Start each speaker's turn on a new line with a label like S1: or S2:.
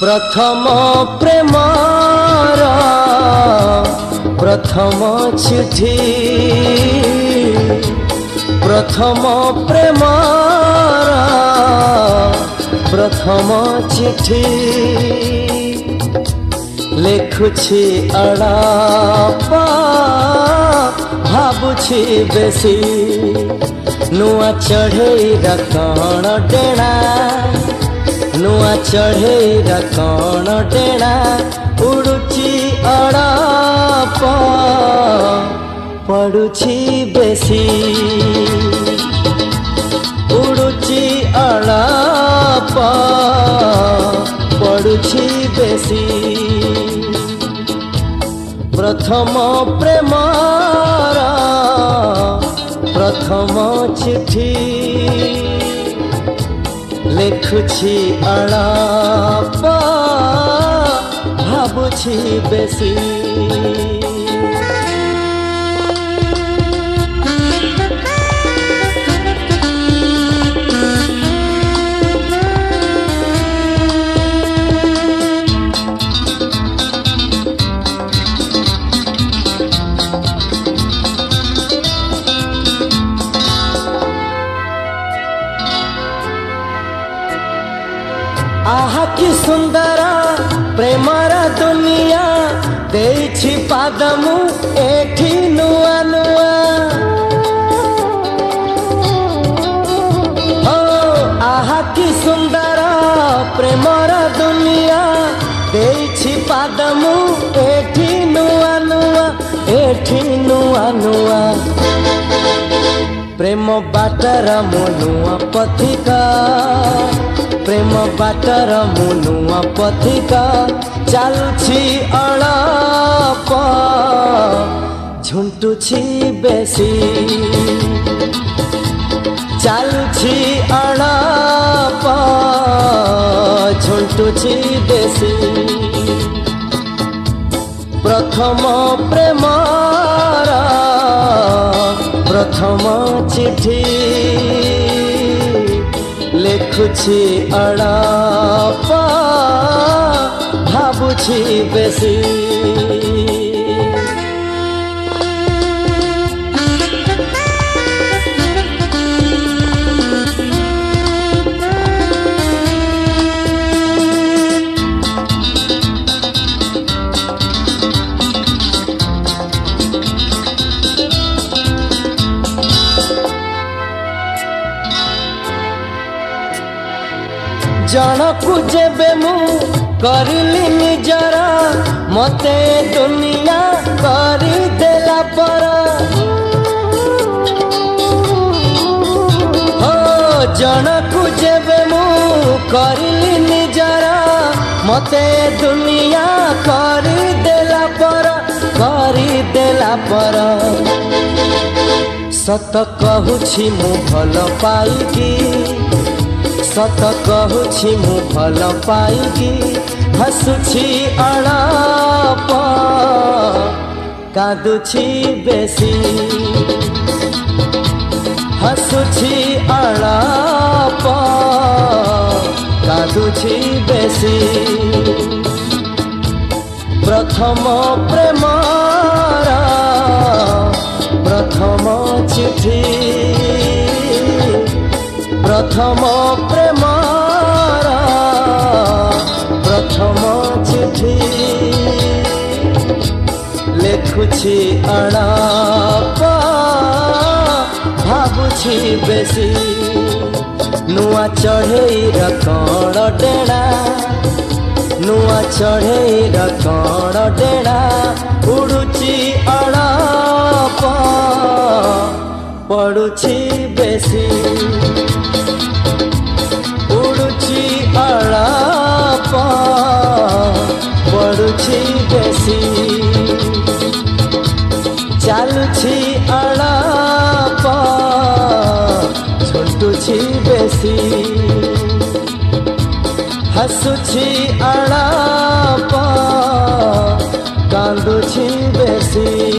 S1: प्रथम प्रेमार प्रथम चिठी प्रथम प्रेमार प्रथम चिठी लेखुछि अड़ापा भाबुछि बेसी नुआ चढ़ेईरा कण डेणा नुआ चढ़ेईरा कण डेणा उड़ुछि अड़ापा पड़ुछि बेसी उड़ुछि अड़ापा पड़ुछि बेसी प्रथम प्रेमार प्रथम चिठी लेखुछि अड़ापा भाबुछि बेसी आहा कि सुंदर प्रेमर दुनिया देछि पादमु एठी नुआ नुआ ओ आहा कि सुंदर प्रेमर दुनिया देछि पादमु एठी नुआ नुआ एठी नुआ नुआ प्रेम बाटर मनुआ पथिका प्रेम बाटर मनुआ पथिका चालुछि अड़ापा झुंटुछि बेसी चालुछि अड़ापा झुंटुछि बेसी प्रथम प्रेमार प्रथम चिठी लेखुछि अड़ापा भाबुछि बेसी जनकु जेबे मु करिली निजरा मते दुनिया करी देला पर हो जनकु जेबे मु करिली निजरा मते दुनिया करी देला पर सत कहूछि मु भल पाइकी सत कहूछि मु भल पाइकी हसुछि अड़ापा कादुछि बेसी हसुछि अड़ापा कादुछि बेसी प्रथम प्रेमार प्रथम चिठी प्रथम प्रेमार प्रथम चिठी लेखुछि अड़ापा भाबुछि बेसी नुआ चढ़ेईरा कण डेणा नुआ चढ़ेईरा कण डेणा उड़ुछि अड़ापा पड़ुछि बेसी उड़ुछि अड़ापा पड़ुछि बेसी चालुछि अड़ापा झुंटुछि बेसी हसुछि अड़ापा कांदुछि बेसी।